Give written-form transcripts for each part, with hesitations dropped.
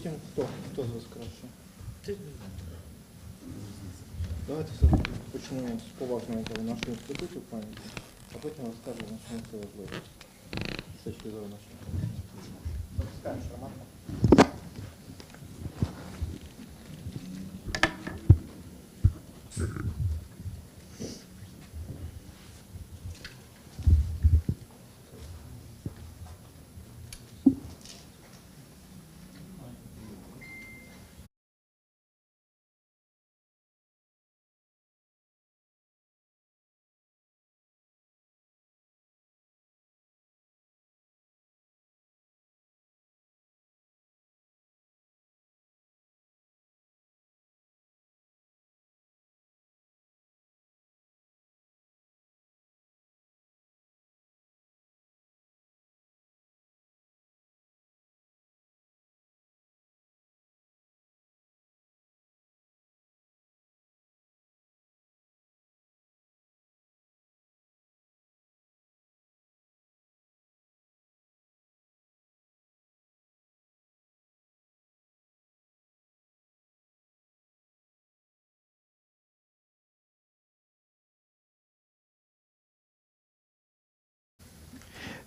потім хто з вас краще? Давайте все-таки почнемо з поважного нашого інституту пам'яті, а потім розкажемо, чому це важливо. З точки зору нашого. Розкажеш, Роман?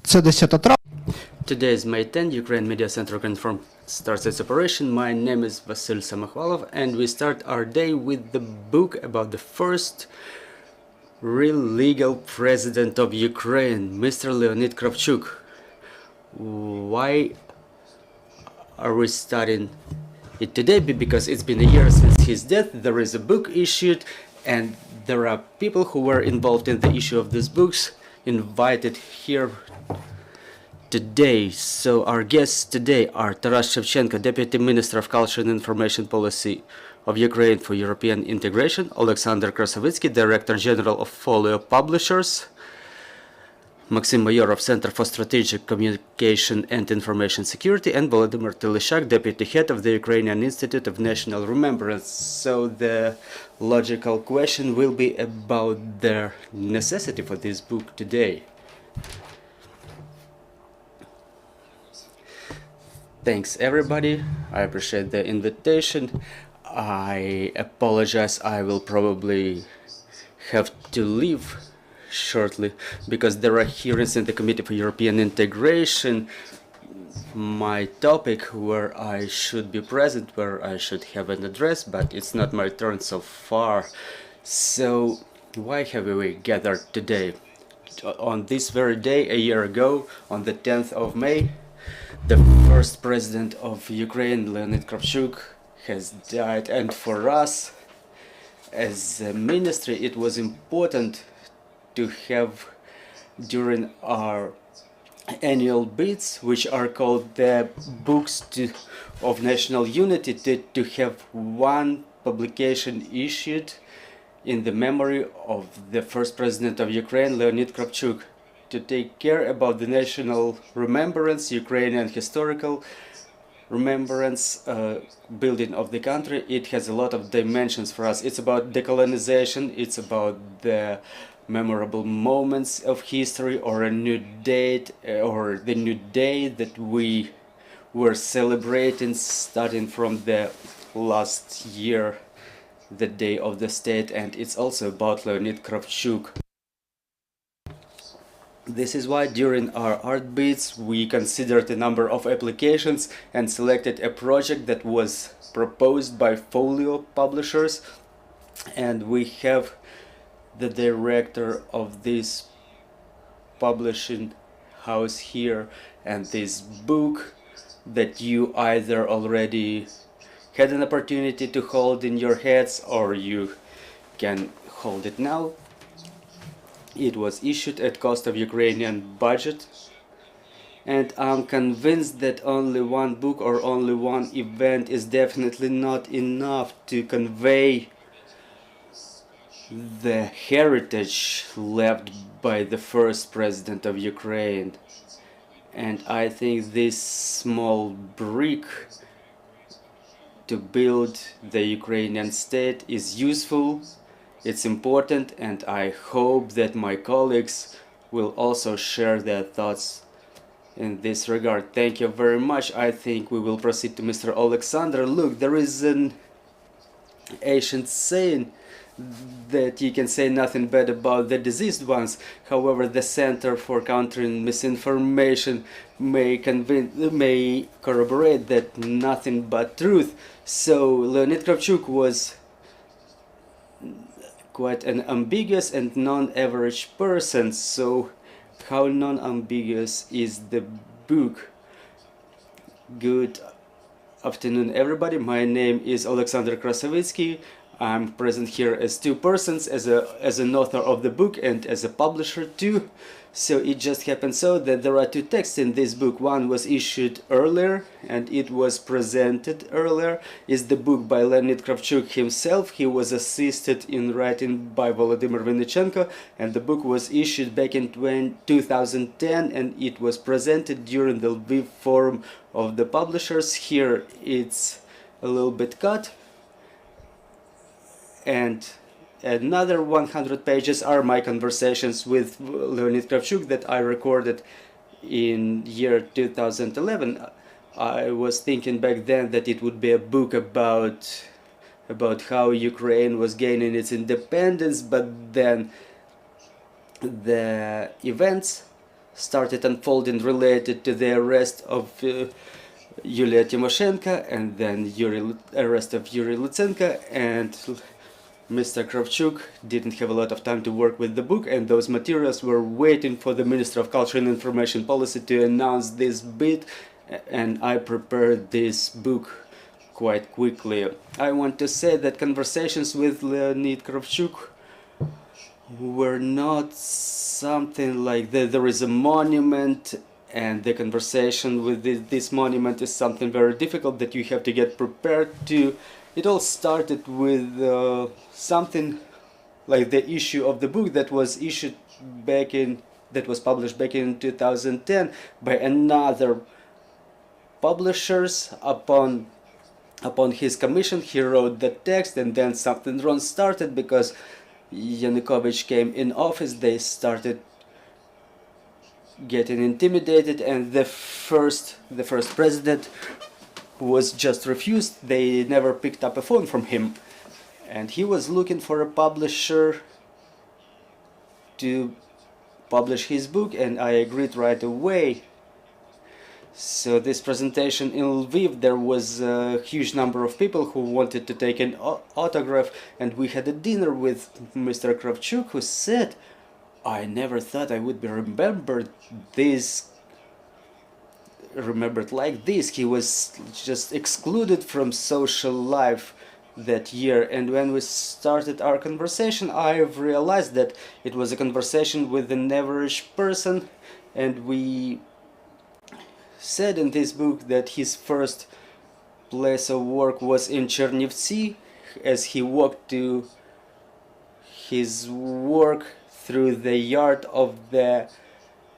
Це 10 травня. Today is May 10th, Ukraine Media Center Ukrinform starts its operation. My name is Vasyl Samakvalov, and we start our day with the book about the first real legal president of Ukraine, Mr. Leonid Kravchuk. Why are we studying it today? Because it's been a year since his death. There is a book issued, and there are people who were involved in the issue of these books invited here today. So our guests today are Taras Shevchenko, Deputy Minister of Culture and Information Policy of Ukraine for European Integration, Oleksandr Krasovytskyi, Director General of Folio Publishers, Maksym Mayorov, Center for Strategic Communication and Information Security, and Volodymyr Tylishchak, Deputy Head of the Ukrainian Institute of National Remembrance. So the logical question will be about the necessity for this book today. Thanks everybody, I appreciate the invitation. I apologize, I will probably have to leave shortly because there are hearings in the Committee for European Integration. My topic where I should be present, where I should have an address, but it's not my turn so far. So why have we gathered today? On this very day, a year ago, on the 10th of May, the first president of Ukraine, Leonid Kravchuk, has died, and for us as a ministry it was important to have during our annual bids, which are called the Books of National Unity, to have one publication issued in the memory of the first president of Ukraine, Leonid Kravchuk, to take care about the national remembrance, Ukrainian historical remembrance, building of the country. It has a lot of dimensions for us. It's about decolonization, it's about the memorable moments of history, or a new date, or the new day that we were celebrating starting from the last year, the Day of the State, and it's also about Leonid Kravchuk. This is why during our art bids we considered a number of applications and selected a project that was proposed by Folio Publishers, and we have the director of this publishing house here, and this book that you either already had an opportunity to hold in your heads or you can hold it now. It was issued at cost of Ukrainian budget, and I'm convinced that only one book or only one event is definitely not enough to convey the heritage left by the first president of Ukraine. And I think this small brick to build the Ukrainian state is useful. It's important, and I hope that my colleagues will also share their thoughts in this regard. Thank you very much. I think we will proceed to Mr. Oleksandr. Look, there is an ancient saying that you can say nothing bad about the deceased ones. However, the Center for Countering Misinformation may corroborate that nothing but truth. So Leonid Kravchuk was quite an ambiguous and non-average person. So how non-ambiguous is the book? Good afternoon, everybody. My name is Oleksandr Krasovytskyi. I'm present here as two persons, as an author of the book and as a publisher too. So it just happened so that there are two texts in this book. One was issued earlier and it was presented earlier. Is the book by Leonid Kravchuk himself. He was assisted in writing by Volodymyr and the book was issued back in 2010 and it was presented during the Lviv forum of the publishers. Here it's a little bit cut. And another 100 pages are my conversations with Leonid Kravchuk that I recorded in year 2011. I was thinking back then that it would be a book about how Ukraine was gaining its independence, but then the events started unfolding related to the arrest of Yulia Tymoshenko and then arrest of Yuri Lutsenko, and Mr. Kravchuk didn't have a lot of time to work with the book, and those materials were waiting for the Minister of Culture and Information Policy to announce this bit, and I prepared this book quite quickly. I want to say that conversations with Leonid Kravchuk were not something like that. There is a monument, and the conversation with this monument is something very difficult that you have to get prepared to. It all started with something like the issue of the book that was published back in 2010 by another publishers. Upon his commission, he wrote the text, and then something wrong started because Yanukovych came in office. They started getting intimidated, and the first president was just refused. They never picked up a phone from him, and he was looking for a publisher to publish his book, and I agreed right away. So this presentation in Lviv, there was a huge number of people who wanted to take an autograph, and we had a dinner with Mr. Kravchuk, who said, I never thought I would be remembered like this. He was just excluded from social life that year, and when we started our conversation, I've realized that it was a conversation with an average person, and we said in this book that his first place of work was in Chernivtsi, as he walked to his work through the yard of the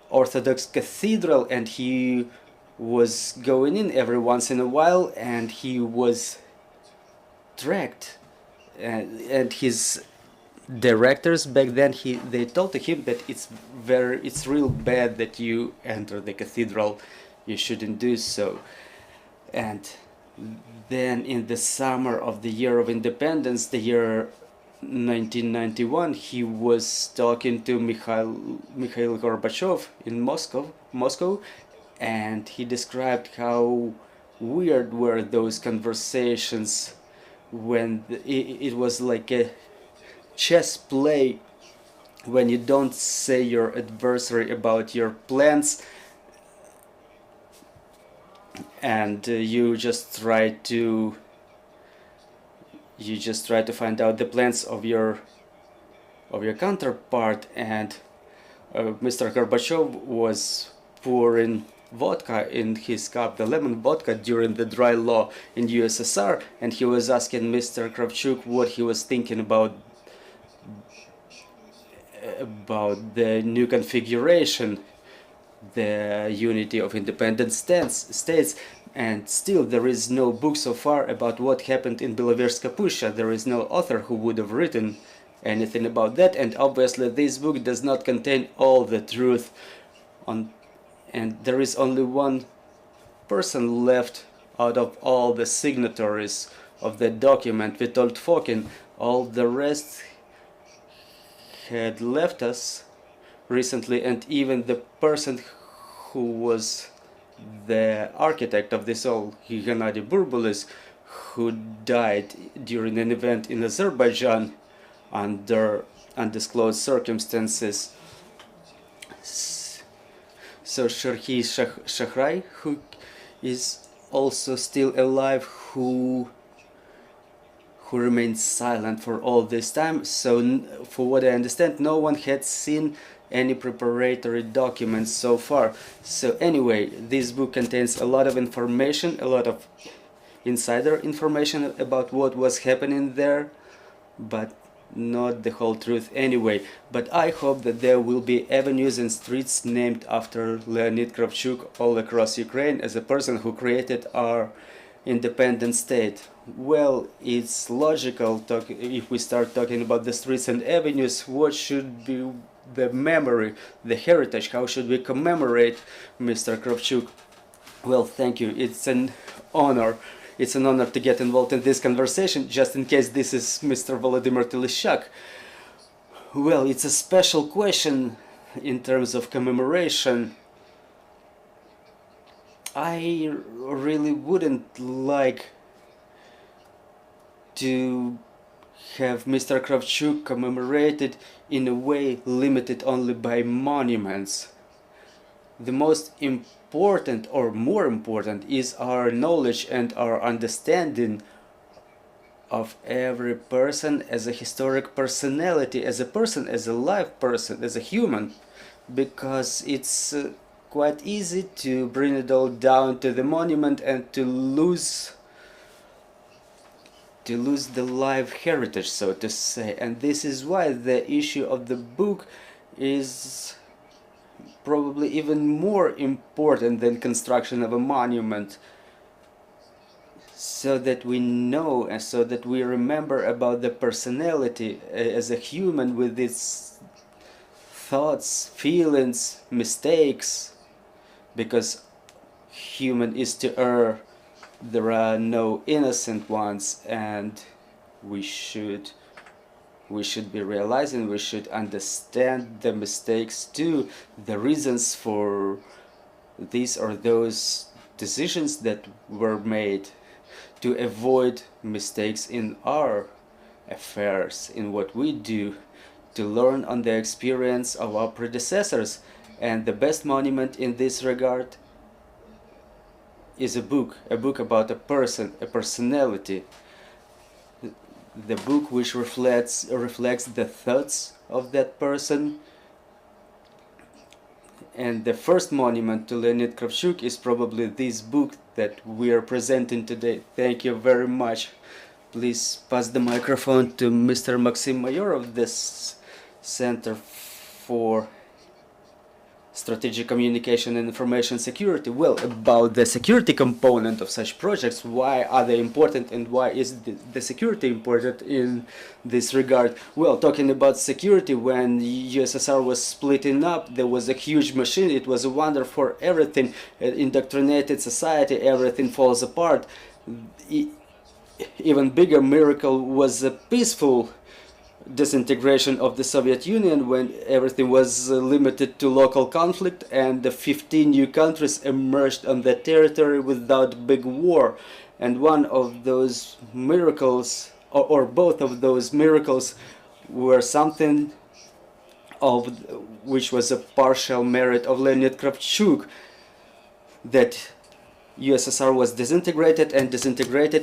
Orthodox cathedral, and he was going in every once in a while, and he was tracked, and his directors back then they told him that it's real bad that you enter the cathedral, you shouldn't do so. And then in the summer of the year of independence, the year 1991, he was talking to Mikhail Gorbachev in Moscow, and he described how weird were those conversations when it was like a chess play, when you don't say your adversary about your plans, and you just try to find out the plans of your counterpart. And Mr. Gorbachev was pouring vodka in his cup, the lemon vodka, during the dry law in USSR, and he was asking Mr. Kravchuk what he was thinking about the new configuration, the unity of independent states. And still there is no book so far about what happened in Beloverska Pusha. There is no author who would have written anything about that, and obviously this book does not contain all the truth on and there is only one person left out of all the signatories of the document, Witold Fokin. All the rest had left us recently, and even the person who was the architect of this all, Gennady Burbulis, who died during an event in Azerbaijan under undisclosed circumstances. So Sherhi Shahrai, who is also still alive, who remained silent for all this time. So for what I understand, no one had seen any preparatory documents so far. So anyway, this book contains a lot of information, a lot of insider information about what was happening there, but not the whole truth anyway. But I hope that there will be avenues and streets named after Leonid Kravchuk all across Ukraine as a person who created our independent state. Well, it's logical if we start talking about the streets and avenues, what should be the memory, the heritage, how should we commemorate Mr. Kravchuk? Well, thank you. It's an honor. It's an honor to get involved in this conversation, just in case this is Mr. Volodymyr Tylishchak. Well, it's a special question in terms of commemoration. I really wouldn't like to have Mr. Kravchuk commemorated in a way limited only by monuments. The most important, or more important, is our knowledge and our understanding of every person as a historic personality, as a person, as a live person, as a human, because it's quite easy to bring it all down to the monument and to lose the live heritage, so to say. And this is why the issue of the book is probably even more important than construction of a monument, so that we know and so that we remember about the personality as a human with its thoughts, feelings, mistakes, because human is to err. There are no innocent ones, and we should be realizing, we should understand the mistakes too, the reasons for these or those decisions that were made, to avoid mistakes in our affairs, in what we do, to learn on the experience of our predecessors. And the best monument in this regard is a book about a person, a personality, the book which reflects the thoughts of that person. And the first monument to Leonid Kravchuk is probably this book that we are presenting today. Thank you very much. Please pass the microphone to Mr. Maksym Mayorov, this Center for Strategic Communication and Information Security. Well, about the security component of such projects, why are they important and why is the security important in this regard? Well, talking about security, when USSR was splitting up, there was a huge machine. It was a wonder for everything. Indoctrinated society, everything falls apart. Even bigger miracle was a peaceful disintegration of the Soviet Union, when everything was limited to local conflict and the 15 new countries emerged on the territory without big war. And one of those miracles, or both of those miracles, were something of which was a partial merit of Leonid Kravchuk, that USSR was disintegrated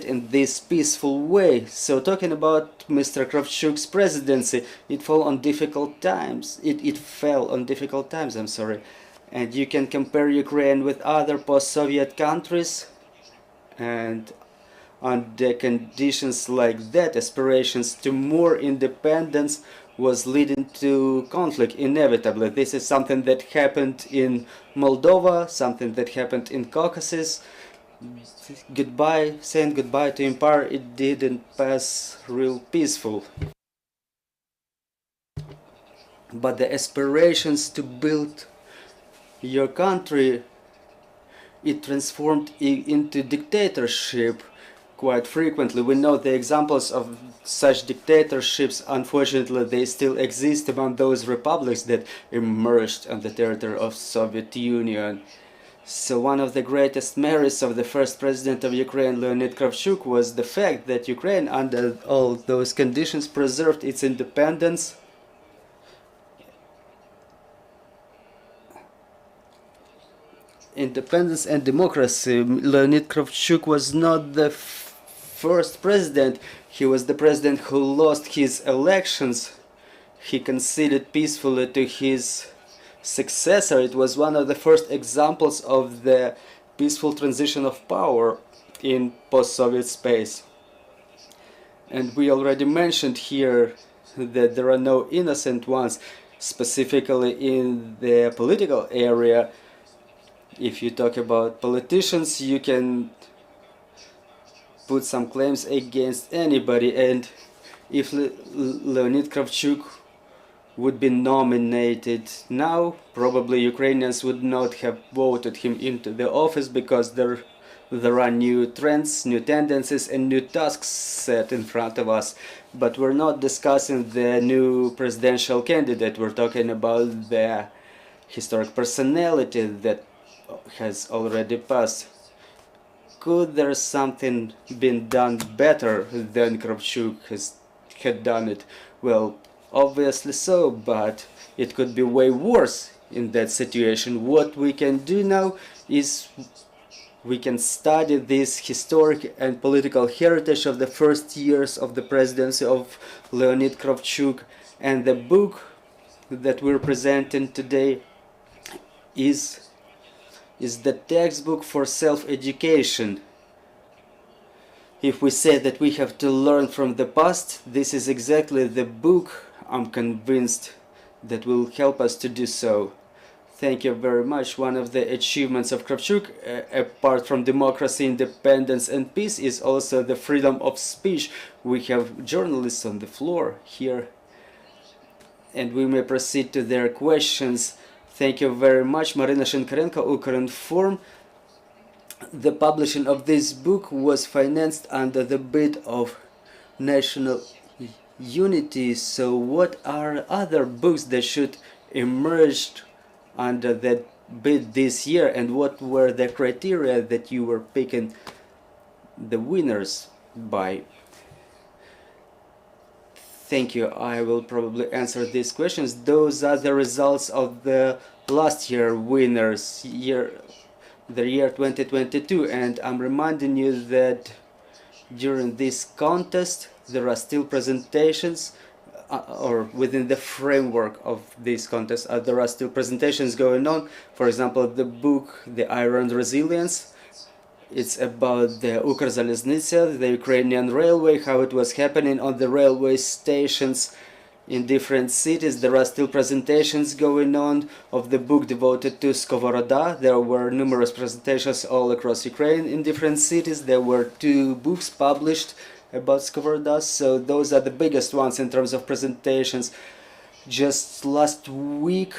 in this peaceful way. So talking about Mr. Kravchuk's presidency, it fell on difficult times. It fell on difficult times, I'm sorry. And you can compare Ukraine with other post-Soviet countries, and under conditions like that, aspirations to more independence was leading to conflict inevitably. This is something that happened in Moldova, something that happened in Caucasus. Saying goodbye to empire, it didn't pass real peaceful. But the aspirations to build your country, it transformed into dictatorship quite frequently. We know the examples of such dictatorships. Unfortunately, they still exist among those republics that emerged on the territory of Soviet Union. So one of the greatest merits of the first president of Ukraine, Leonid Kravchuk, was the fact that Ukraine, under all those conditions, preserved its independence and democracy. Leonid Kravchuk was not the first president. He was the president who lost his elections. He conceded peacefully to his successor. It was one of the first examples of the peaceful transition of power in post-Soviet space. And we already mentioned here that there are no innocent ones, specifically in the political area. If you talk about politicians, you can put some claims against anybody, and if Leonid Kravchuk would be nominated now, probably Ukrainians would not have voted him into the office, because there are new trends, new tendencies, and new tasks set in front of us. But we're not discussing the new presidential candidate. We're talking about the historic personality that has already passed. Could there something been done better than Kravchuk had done it? Well, obviously so, but it could be way worse in that situation. What we can do now is we can study this historic and political heritage of the first years of the presidency of Leonid Kravchuk, and the book that we're presenting today is the textbook for self-education. If we say that we have to learn from the past, this is exactly the book, I'm convinced, that will help us to do so. Thank you very much. One of the achievements of Kravchuk, apart from democracy, independence and peace, is also the freedom of speech. We have journalists on the floor here, and we may proceed to their questions. Thank you very much, Marina Shenkarenko, Ukrinform. The publishing of this book was financed under the bid of national unity. So what are other books that should emerge under that bid this year, and what were the criteria that you were picking the winners by? Thank you. I will probably answer these questions. Those are the results of the last year winners, the year 2022, and I'm reminding you that during this contest there are still presentations, or within the framework of this contest there are still presentations going on. For example, the book The Iron Resilience, it's about the Ukrzaliznytsia, the Ukrainian railway, how it was happening on the railway stations in different cities. There are still presentations going on of the book devoted to Skovoroda. There were numerous presentations all across Ukraine in different cities. There were 2 books published about Skovoroda, so those are the biggest ones in terms of presentations. Just last week,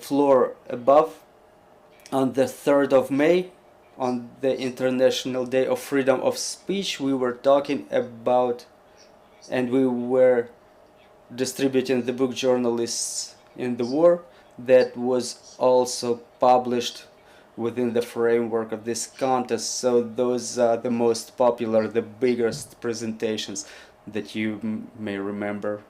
floor above, on the 3rd of May, on the International Day of Freedom of Speech, we were talking about, and we were distributing the book Journalists in the War, that was also published within the framework of this contest. So those are the most popular, the biggest presentations that you may remember.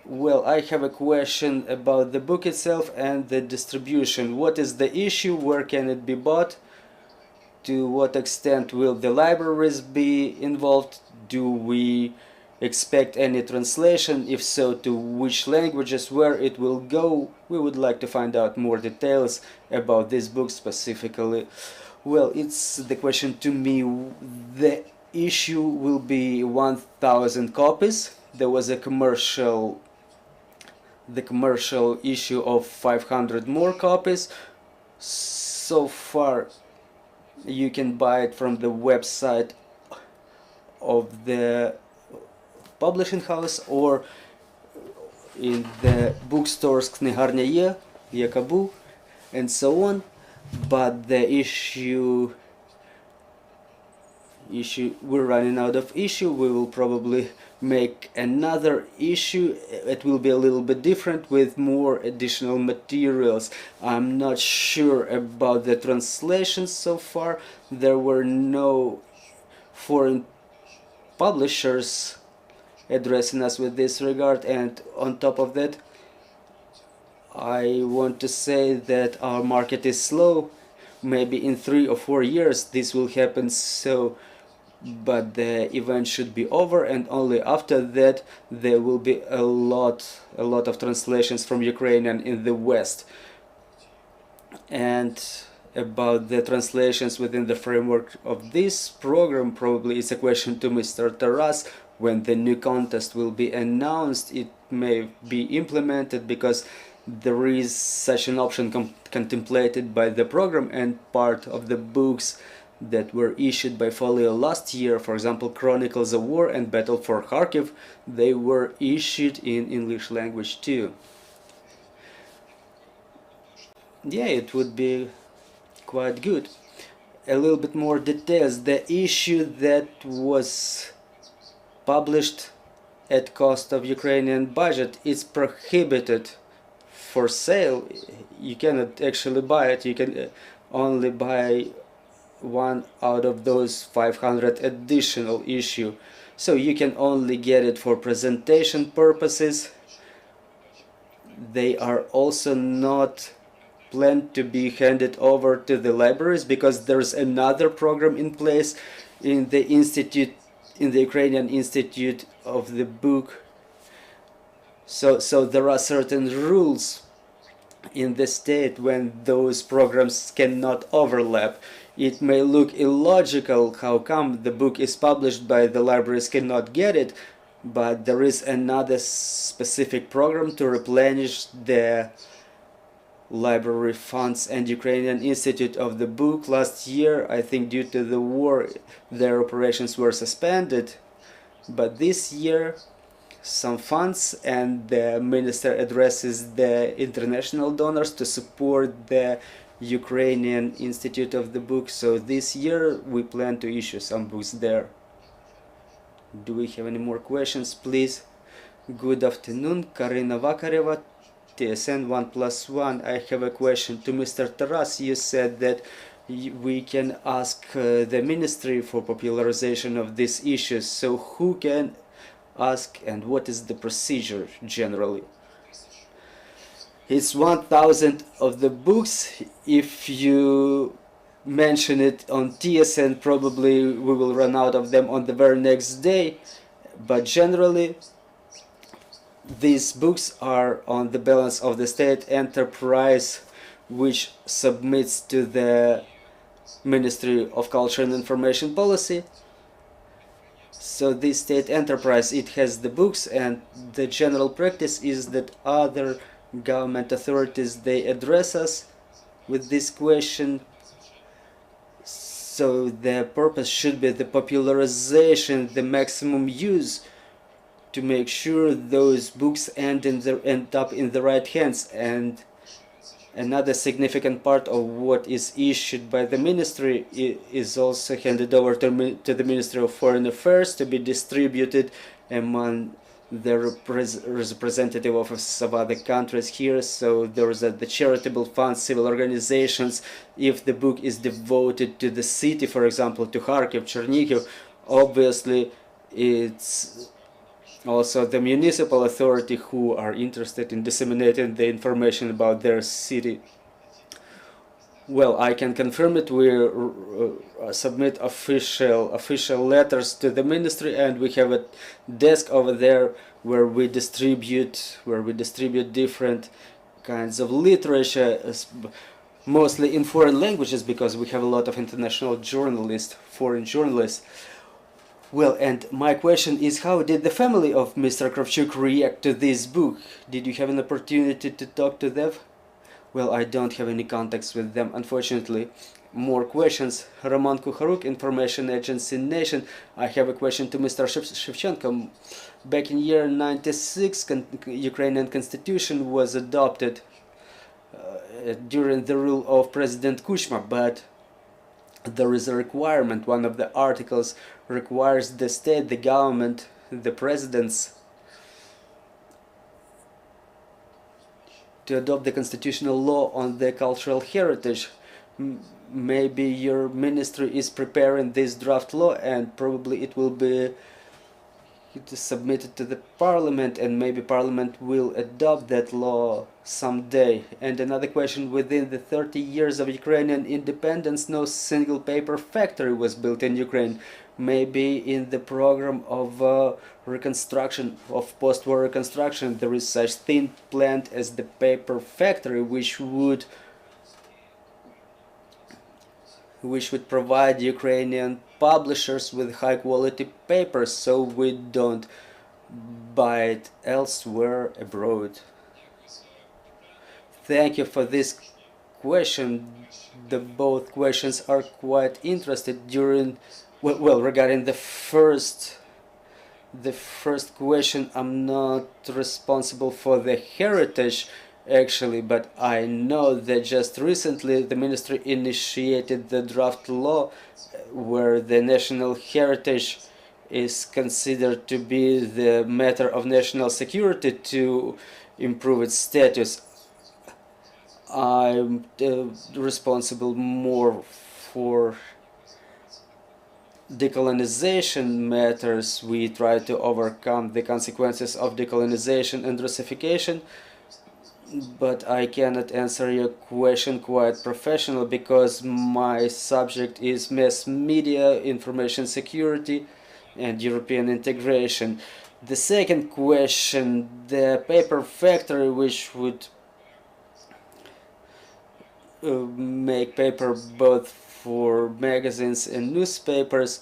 Well, I have a question about the book itself and the distribution. What is the issue? Where can it be bought? To what extent will the libraries be involved? Do we expect any translation? If so, to which languages? Where it will go? We would like to find out more details about this book specifically. Well, it's the question to me. The issue will be 1,000 copies. There was a commercial issue of 500 more copies. So far you can buy it from the website of the publishing house, or in the bookstores Книгарня є, яка був, and so on. But the issue we're running out of issue. We will probably make another issue. It will be a little bit different with more additional materials. I'm not sure about the translations so far. There were no foreign publishers addressing us with this regard, and on top of that, I want to say that our market is slow. Maybe in 3 or 4 years this will happen, so but the event should be over, and only after that there will be a lot of translations from Ukrainian in the West. And about the translations within the framework of this program, probably it's a question to Mr. Taras. When the new contest will be announced, it may be implemented, because there is such an option contemplated by the program, and part of the books that were issued by Folio last year, for example Chronicles of War and Battle for Kharkiv, they were issued in English language too. Yeah, it would be quite good. A little bit more details. The issue that was published at cost of Ukrainian budget is prohibited for sale. You cannot actually buy it. You can only buy one out of those 500 additional issue, so you can only get it for presentation purposes. They are also not planned to be handed over to the libraries, because there's another program in place in the institute, in the Ukrainian Institute of the Book. So there are certain rules in the state when those programs cannot overlap. It may look illogical how come the book is published but the libraries cannot get it, but there is another specific program to replenish the library funds. And Ukrainian Institute of the Book last year, I think due to the war, their operations were suspended, but this year some funds, and the minister addresses the international donors to support the Ukrainian Institute of the Book. So this year we plan to issue some books there. Do we have any more questions, please? Good afternoon, Karina Vakareva, TSN 1+1. I have a question to Mr. Taras. You said that we can ask the ministry for popularization of these issues. So who can ask, and what is the procedure generally? It's 1,000 of the books. If you mention it on TSN, probably we will run out of them on the very next day, but generally these books are on the balance of the state enterprise, which submits to the Ministry of Culture and Information Policy. So this state enterprise, it has the books, and the general practice is that other government authorities, they address us with this question. So the purpose should be the popularization, the maximum use, to make sure those books end up in the right hands. And another significant part of what is issued by the ministry is also handed over to the Ministry of Foreign Affairs to be distributed among the representative offices of other countries here. So there's the charitable funds, civil organizations. If the book is devoted to the city, for example, to Kharkiv, Chernihiv, obviously it's also the municipal authority who are interested in disseminating the information about their city. Well, I can confirm it. We submit official letters to the ministry, and we have a desk over there where we distribute different kinds of literature, mostly in foreign languages, because we have a lot of international journalists, foreign journalists. Well, and my question is, how did the family of Mr. Kravchuk react to this book? Did you have an opportunity to talk to them? Well, I don't have any contacts with them, unfortunately. more questions. Roman Kukharuk, Information Agency Nation. I have a question to Mr. Shevchenko. Back in year 96, Ukrainian constitution was adopted during the rule of President Kuchma, but there is a requirement. One of the articles requires the state, the government, the presidents to adopt the constitutional law on the cultural heritage. Maybe your ministry is preparing this draft law, and probably it will be submitted to the parliament, and maybe parliament will adopt that law someday. And another question: within the 30 years of Ukrainian independence, no single paper factory was built in Ukraine. Maybe in the program of reconstruction, of post-war reconstruction, there is such thing planned as the paper factory, which would provide Ukrainian publishers with high quality papers, so we don't buy it elsewhere abroad. Thank you for this question. Both questions are quite interested. Regarding the first question, I'm not responsible for the heritage actually, but I know that just recently the ministry initiated the draft law where the national heritage is considered to be the matter of national security to improve its status. I'm responsible more for decolonization matters. We try to overcome the consequences of decolonization and Russification, but I cannot answer your question quite professional because my subject is mass media, information security, and European integration. The second question, the paper factory which would make paper both for magazines and newspapers,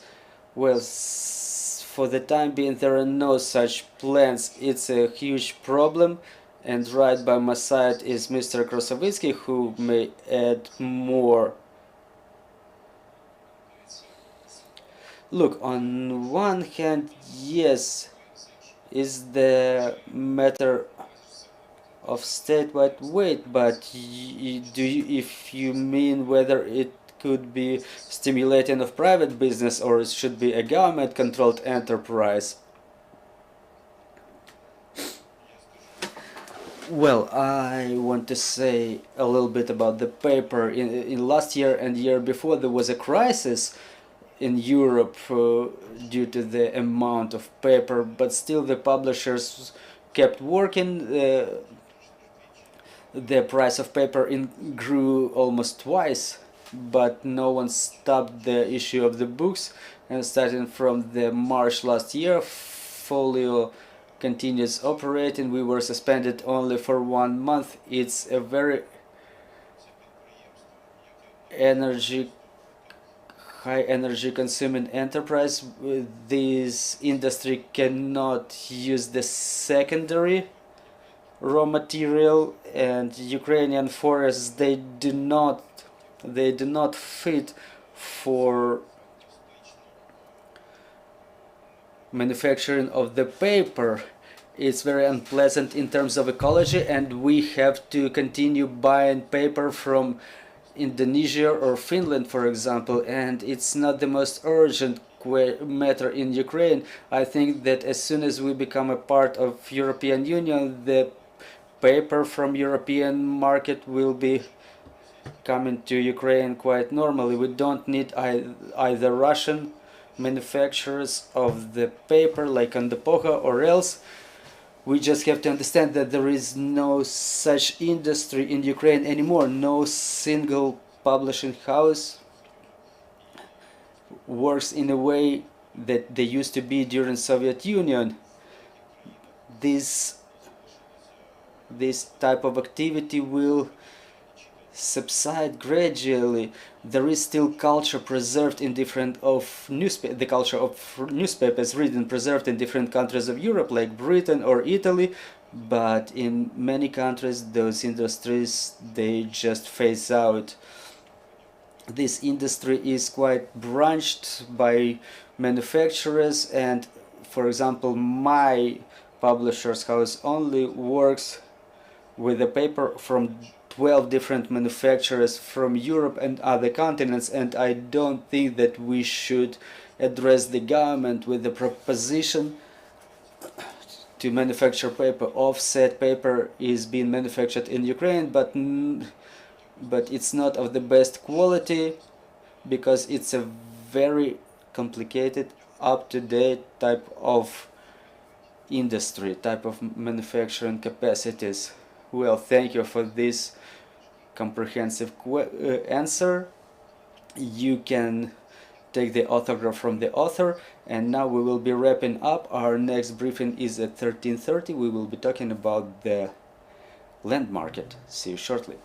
well, for the time being there are no such plans. It's a huge problem, and right by my side is Mr. Krasovytskyi, who may add more. Look, on one hand, yes, is the matter of statewide weight, but if you mean whether it could be stimulating of private business or it should be a government-controlled enterprise, well, I want to say a little bit about the paper. In last year and year before, there was a crisis in Europe due to the amount of paper, but still the publishers kept working. The price of paper grew almost twice, but no one stopped the issue of the books, and starting from the March last year, Folio continues operating. We were suspended only for 1 month. It's a very high energy consuming enterprise. This industry cannot use the secondary raw material, and Ukrainian forests, they do not fit for manufacturing of the paper. It's very unpleasant in terms of ecology, and we have to continue buying paper from Indonesia or Finland, for example, and it's not the most urgent matter in Ukraine. I think that as soon as we become a part of European Union, the paper from European market will be coming to Ukraine quite normally. We don't need either Russian manufacturers of the paper like Andopoga, or else we just have to understand that there is no such industry in Ukraine anymore. No single publishing house works in a way that they used to be during Soviet Union. This type of activity will subside gradually. There is still culture preserved in different the culture of newspapers written preserved in different countries of Europe, like Britain or Italy, but in many countries those industries, they just phase out. this industry is quite branched by manufacturers, and for example my publisher's house only works with the paper from 12 different manufacturers from Europe and other continents, and I don't think that we should address the government with the proposition to manufacture paper. Offset paper is being manufactured in Ukraine, but it's not of the best quality because it's a very complicated, up-to-date type of industry, type of manufacturing capacities. Well, thank you for this comprehensive answer. You can take the autograph from the author, and now we will be wrapping up. Our next briefing is at 13:30. We will be talking about the land market. See you shortly.